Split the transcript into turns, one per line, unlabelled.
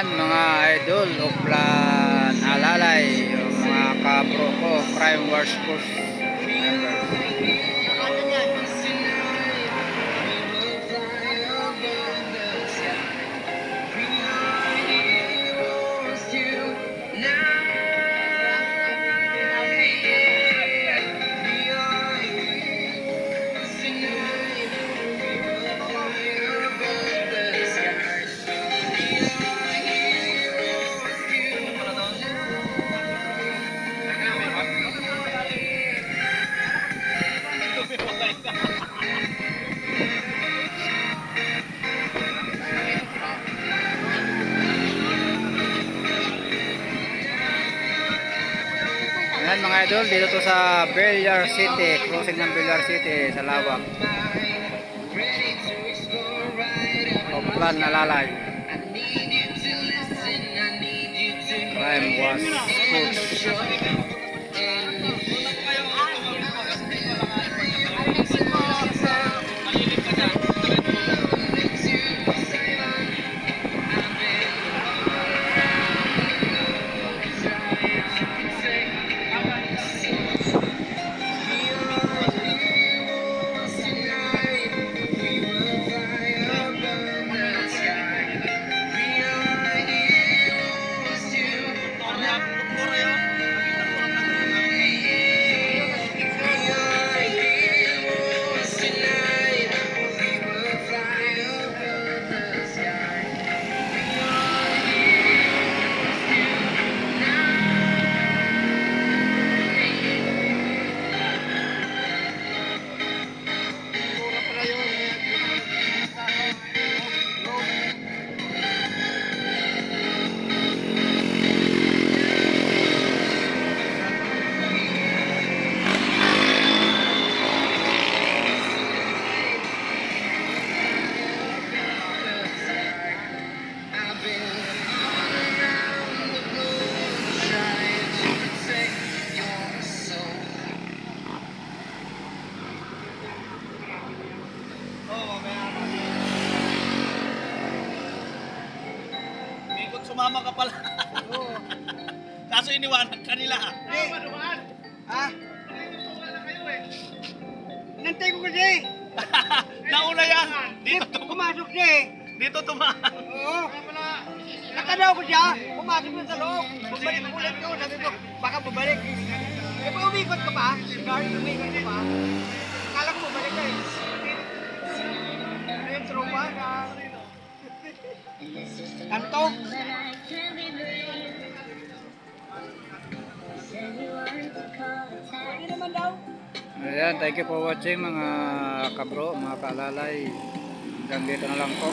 Ayan mga idol, Uplan Alalay, yung mga kabro ko, Crime Wars Course members. Ayan mga idol, dito to sa Bellar City, crossing ng Bellar City sa Lawak. Uplan Alalay. Crime Wars Course.
Sumama ka pala. Oo. Kaso iniwanan ka nila.
Hey. Ha? Nantay ko kasi.
Nauna yan. Dito
Pumasok siya eh.
Dito tumaan.
Oo. Nakanaw ko siya. Pumasok na sa loob. Bumalik ko ulit ko. Sabi ko, baka bumalik. Eh pa umikot ka pa? Guard, umikot ka pa? Akala ko bumalik ka eh. Ayun, tropa na. Kanto. Hindi naman daw.
Ayan, thank you for watching mga kabro, mga kaalalay. Hanggang dito na lang po.